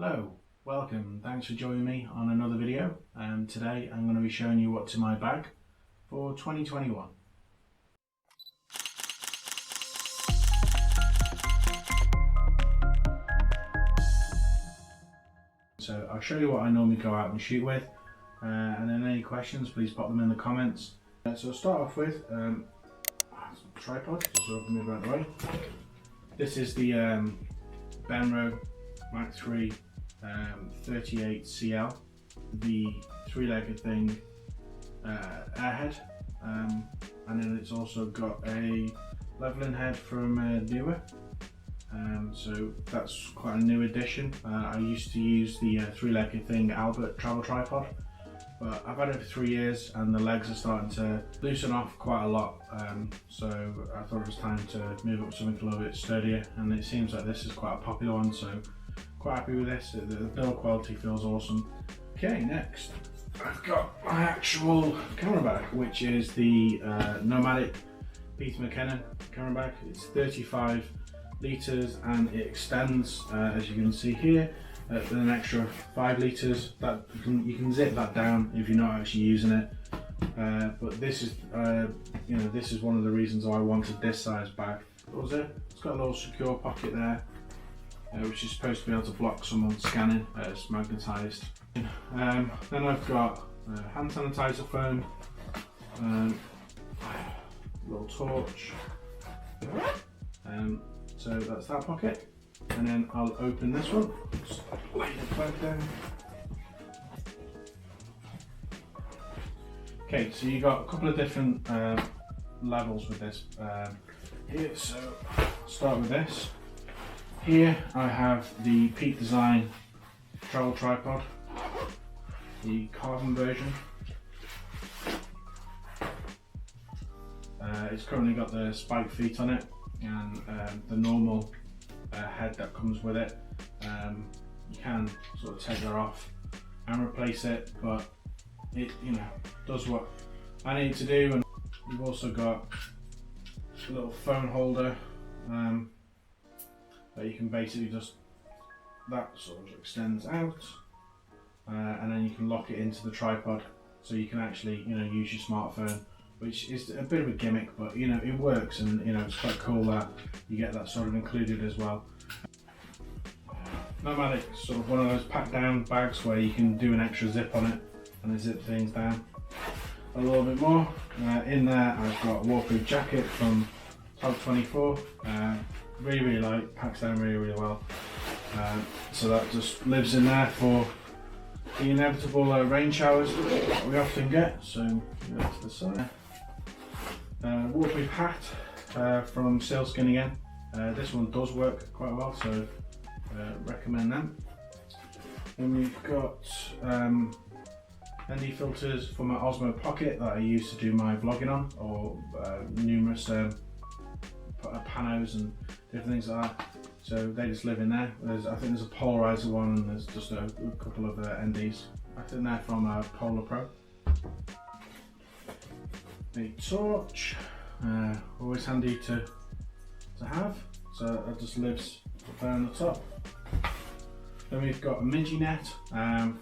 Hello, welcome, thanks for joining me on another video. Today I'm going to be showing you what's in my bag for 2021. So I'll show you what I normally go out and shoot with, and then any questions please pop them in the comments. So I'll start off with tripod, just so I can move out of the way. This is the Benro Mark III 38CL, the three-legged thing, airhead, and then it's also got a leveling head from Neewer, so that's quite a new addition. I used to use the three-legged thing Albert travel tripod, but I've had it for 3 years and the legs are starting to loosen off quite a lot, so I thought it was time to move up to something a little bit sturdier, and it seems like this is quite a popular one, so quite happy with this. The build quality feels awesome. Okay, next I've got my actual camera bag, which is the Nomadic Peter McKinnon camera bag. It's 35 litres and it extends, as you can see here, with an extra 5 litres. That you can zip that down if you're not actually using it. But this is, this is one of the reasons I wanted this size bag. What was it? It's got a little secure pocket there, which is supposed to be able to block someone scanning. It's magnetised. Then I've got hand sanitizer foam, little torch. So that's that pocket. And then I'll open this one. Just lay the bag down. Okay, so you got a couple of different levels with this here. So I'll start with this. Here I have the Peak Design travel tripod, the carbon version. It's currently got the spike feet on it and the normal head that comes with it. You can sort of take that off and replace it, but it does what I need to do. And you've also got a little phone holder that you can basically just, that sort of extends out, and then you can lock it into the tripod, so you can actually use your smartphone, which is a bit of a gimmick, but it works, and it's quite cool that you get that sort of included as well. Nomadic, sort of one of those pack down bags where you can do an extra zip on it and zip things down a little bit more. In there I've got a waterproof jacket from Top 24. Really light, packs down really well. So that just lives in there for the inevitable rain showers that we often get. So that's the side. Waterproof hat from SealSkinz again. This one does work quite well, so recommend them. Then we've got ND filters for my Osmo Pocket that I use to do my vlogging on, or numerous panos and different things like that. So they just live in there. I think there's a polarizer one, and there's just a couple of NDs. I think they're from Polar Pro. A torch, always handy to have. So it just lives there on the top. Then we've got a midgie net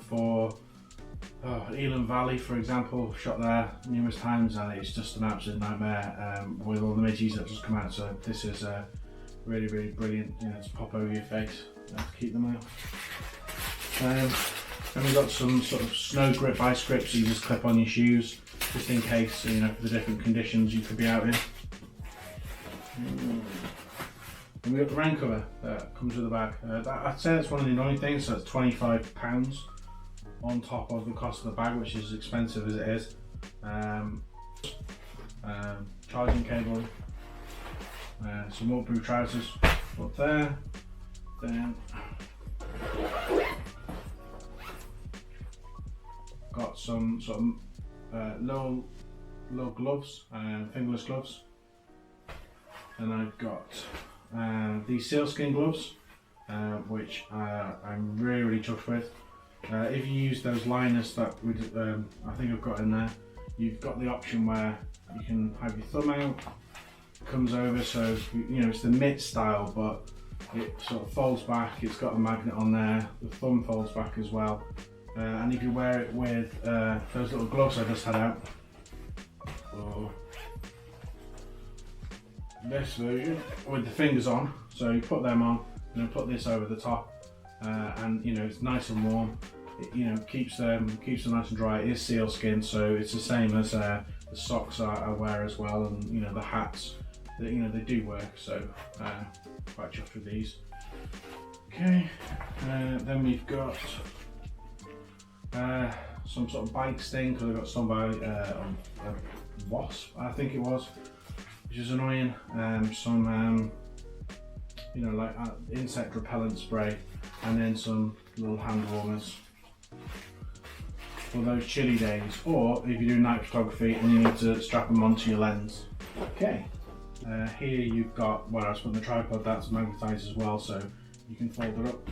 for Elan Valley, for example. Shot there numerous times and it's just an absolute nightmare with all the midgies that just come out. So this is really brilliant, to pop over your face to keep them out. Then we've got some sort of snow grip ice grips you just clip on your shoes, just in case, for the different conditions you could be out in. And we've got the rain cover that comes with the bag. I'd say that's one of the annoying things, so it's £25 on top of the cost of the bag, which is expensive as it is. Charging cable, some waterproof trousers up there. Then got some sort of low gloves, fingerless gloves. And I've got these SealSkinz gloves, which I'm really chuffed with. If you use those liners that I think I've got in there, you've got the option where you can have your thumb out, it comes over, so it's the mitt style, but it sort of folds back, it's got a magnet on there, the thumb folds back as well, and if you wear it with those little gloves I just had out, or this version with the fingers on, so you put them on and then put this over the top, and you know, it's nice and warm. It, you know, keeps them nice and dry. It is SealSkinz, so it's the same as the socks I wear as well, and you know, the hats, you know, they do work, so quite chuffed with these. Okay, then we've got some sort of bike sting, because I got stung by a wasp, I think it was, which is annoying. Some you know, like insect repellent spray, and then some little hand warmers for those chilly days, or if you do night photography and you need to strap them onto your lens. Okay, here you've got where I was putting the tripod, that's magnetised as well, so you can fold it up.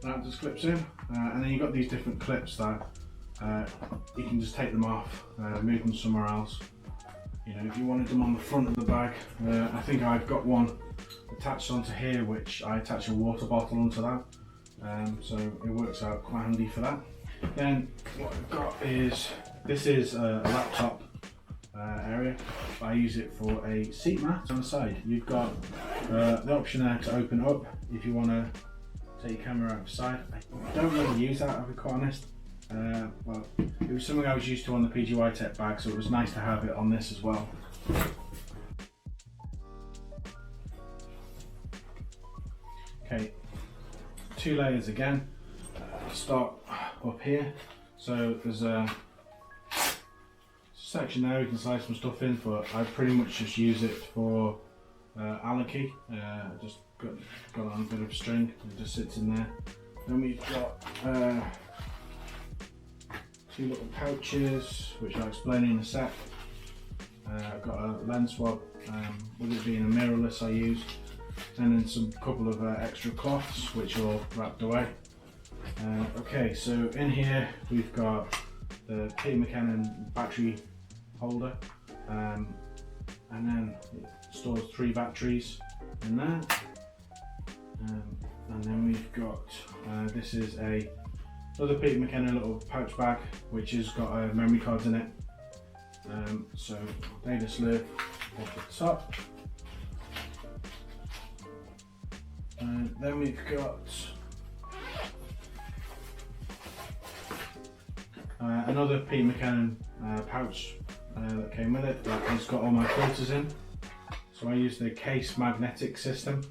That just clips in, and then you've got these different clips that you can just take them off, move them somewhere else. You know, if you wanted them on the front of the bag, I think I've got one attached onto here, which I attach a water bottle onto that, so it works out quite handy for that. Then what I've got is, this is a laptop area, but I use it for a seat mat on the side. You've got the option there to open up if you want to take your camera outside. I don't really use that, I'll be quite honest. Well, it was something I was used to on the PGY Tech bag, so it was nice to have it on this as well. Okay, 2 layers again. Start up here. So there's a section there you can slide some stuff in, but I pretty much just use it for Allen key. I just got on a bit of string and it just sits in there. Then we've got 2 little pouches, which I'll explain in a sec. I've got a lens swab, with it being a mirrorless I use, and then some couple of extra cloths which are all wrapped away. Okay, so in here we've got the Peter McKinnon battery holder, and then it stores 3 batteries in there, and then we've got this is another Peter McKinnon little pouch bag, which has got memory cards in it. So they just live off the top. And then we've got another Peter McKinnon pouch that came with it, that has got all my filters in. So I use the case magnetic system,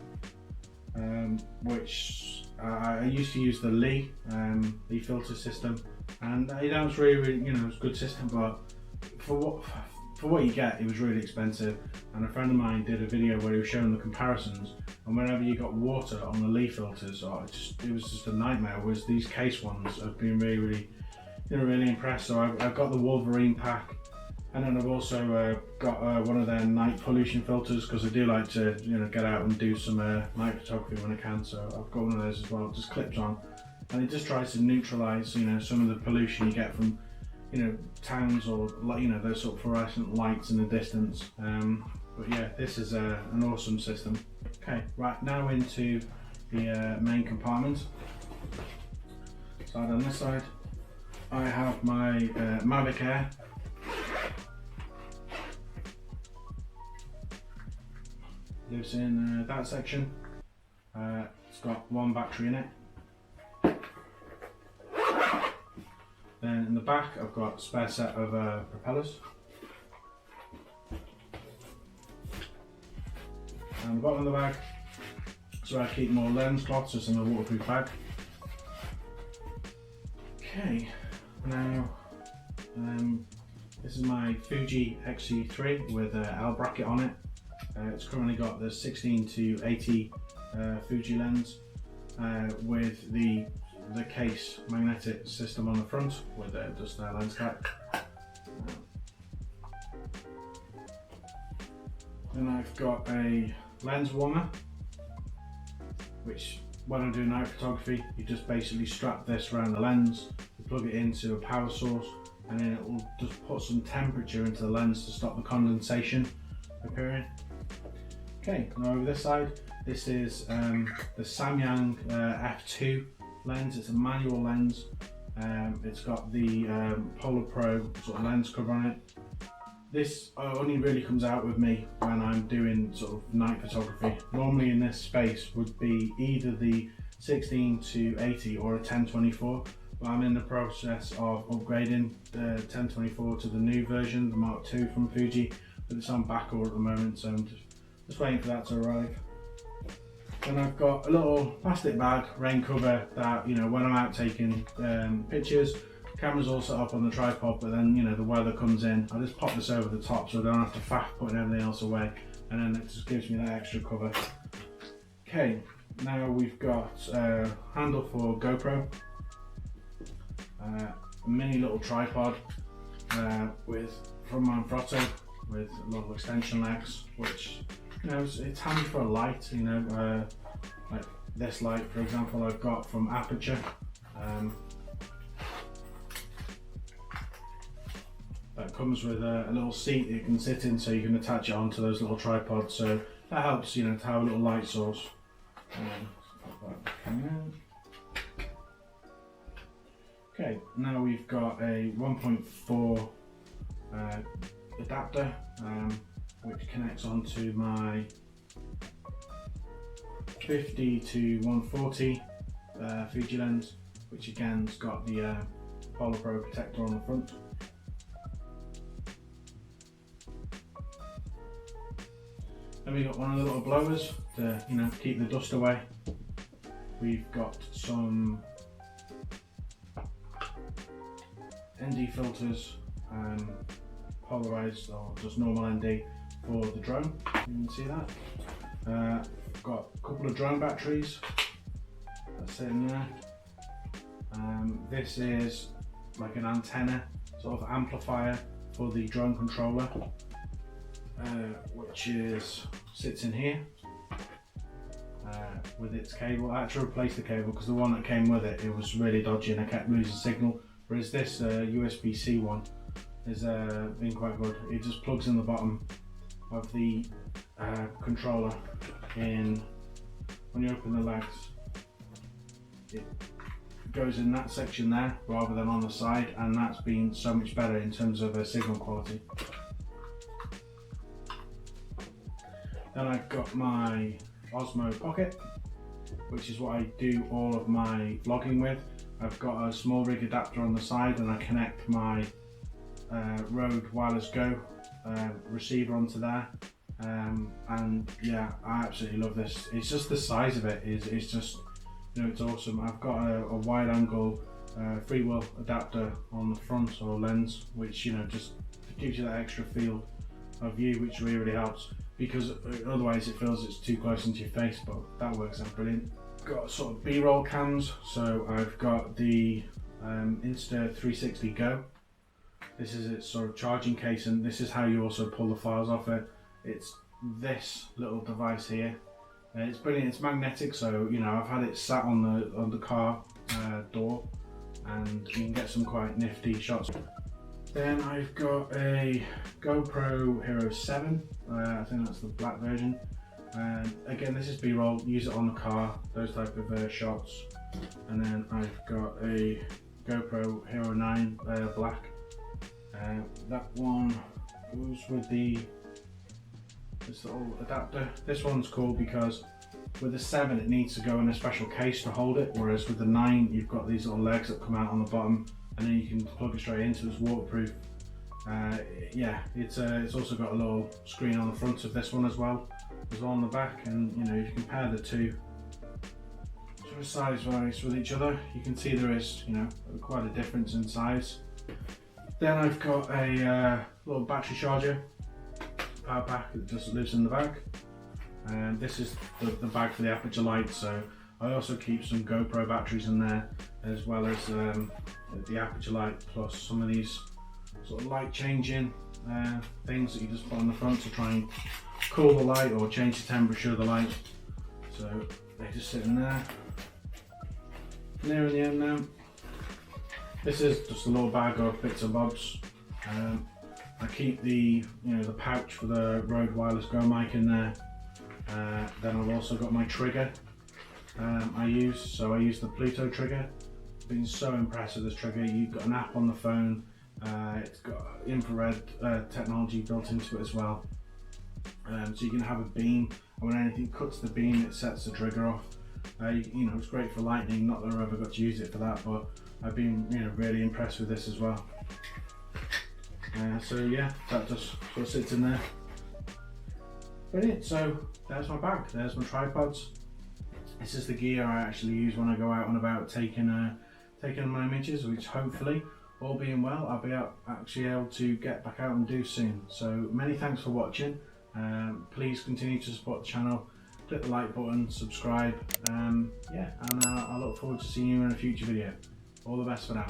which I used to use the Lee filter system, and you know, it's really, you know, it's a good system, but for what you get, it was really expensive. And a friend of mine did a video where he was showing the comparisons, and whenever you got water on the Lee filters, it was just a nightmare. Whereas these case ones have been really impressed. So I've got the Wolverine pack, and then I've also got one of their night pollution filters, because I do like to, you know, get out and do some night photography when I can. So I've got one of those as well. It just clips on, and it just tries to neutralise, you know, some of the pollution you get from, you know, towns, or, you know, those sort of fluorescent lights in the distance. But yeah, this is an awesome system. Okay, right, now into the main compartment. Side on this side, I have my Mavic Air. Lives in that section. It's got 1 battery in it. Then in the back I've got a spare set of propellers. And the bottom of the bag, so I keep more lens cloths, just in a waterproof bag. Okay, now this is my Fuji XC3 with a L bracket on it. It's currently got the 16 to 80 Fuji lens with the case magnetic system on the front with just a lens cap. Then I've got a lens warmer, which when I'm doing night photography, you just basically strap this around the lens, you plug it into a power source, and then it will just put some temperature into the lens to stop the condensation appearing. Okay, now over this side, This is the Samyang f2 lens. It's a manual lens. It's got the Polar Pro sort of lens cover on it. This only really comes out with me when I'm doing sort of night photography. Normally in this space would be either the 16 to 80 or a 1024, but I'm in the process of upgrading the 1024 to the new version, the Mark II from Fuji, but it's on back order at the moment, so I'm just waiting for that to arrive. And I've got a little plastic bag, rain cover, that, you know, when I'm out taking pictures, camera's all set up on the tripod, but then, you know, the weather comes in, I just pop this over the top so I don't have to faff putting everything else away, and then it just gives me that extra cover. Okay, now we've got a handle for GoPro, a mini little tripod from Manfrotto with little extension legs, which, you know, it's handy for a light, you know, like this light, for example, I've got from Aperture. That comes with a little seat you can sit in, so you can attach it onto those little tripods, so that helps, you know, to have a little light source. Okay, now we've got a 1.4 adapter, which connects onto my 50 to 140 Fuji lens, which again's got the Polar Pro protector on the front. Then we've got one of the little blowers to, you know, keep the dust away. We've got some ND filters, polarized or just normal ND for the drone. You can see that. Got a couple of drone batteries. That's it in there. This is like an antenna sort of amplifier for the drone controller, which sits in here with its cable. I had to replace the cable because the one that came with it was really dodgy and I kept losing signal, whereas this USB-C one has been quite good. It just plugs in the bottom of the controller in. When you open the legs, it goes in that section there rather than on the side, and that's been so much better in terms of signal quality. Then I've got my Osmo Pocket, which is what I do all of my vlogging with. I've got a small rig adapter on the side, and I connect my Rhode Wireless Go receiver onto there. And yeah, I absolutely love this. It's just the size of it is just, you know, it's awesome. I've got a wide angle freewheel adapter on the front or lens, which, you know, just gives you that extra field of view, which really helps, because otherwise it feels it's too close into your face, but that works out brilliant. Got sort of B-roll cams, so I've got the Insta 360 Go. This is its sort of charging case, and this is how you also pull the files off it. It's this little device here. It's brilliant. It's magnetic, so, you know, I've had it sat on the car door, and you can get some quite nifty shots. Then I've got a GoPro Hero 7. I think that's the black version. Again, this is B-roll. Use it on the car. Those type of shots. And then I've got a GoPro Hero 9 black. That one goes with this little adapter. This one's cool because with the 7 it needs to go in a special case to hold it, whereas with the 9 you've got these little legs that come out on the bottom, and then you can plug it straight into. It's waterproof. Yeah, it's also got a little screen on the front of this one as well on the back, and, you know, if you compare the two sort of size-wise with each other, you can see there is, you know, quite a difference in size. Then I've got a little battery charger, power pack that just lives in the bag, and this is the bag for the Aperture light. So I also keep some GoPro batteries in there, as well as the Aperture light, plus some of these sort of light changing things that you just put on the front to try and cool the light or change the temperature of the light. So they just sit in there. Near in the end now. This is just a little bag of bits and bobs. I keep the pouch for the Rhode Wireless Go mic in there. Then I've also got my trigger I use. So I use the Pluto trigger. Been so impressed with this trigger. You've got an app on the phone. It's got infrared technology built into it as well. So you can have a beam, and when anything cuts the beam, it sets the trigger off. You know, it's great for lightning. Not that I've ever got to use it for that, but I've been, you know, really impressed with this as well. So yeah, that just sort of sits in there. Brilliant. So there's my bag. There's my tripods. This is the gear I actually use when I go out and about taking my images, which hopefully, all being well, I'll be actually able to get back out and do soon. So many thanks for watching. Please continue to support the channel. Click the like button, subscribe. Yeah, and I look forward to seeing you in a future video. All the best for now.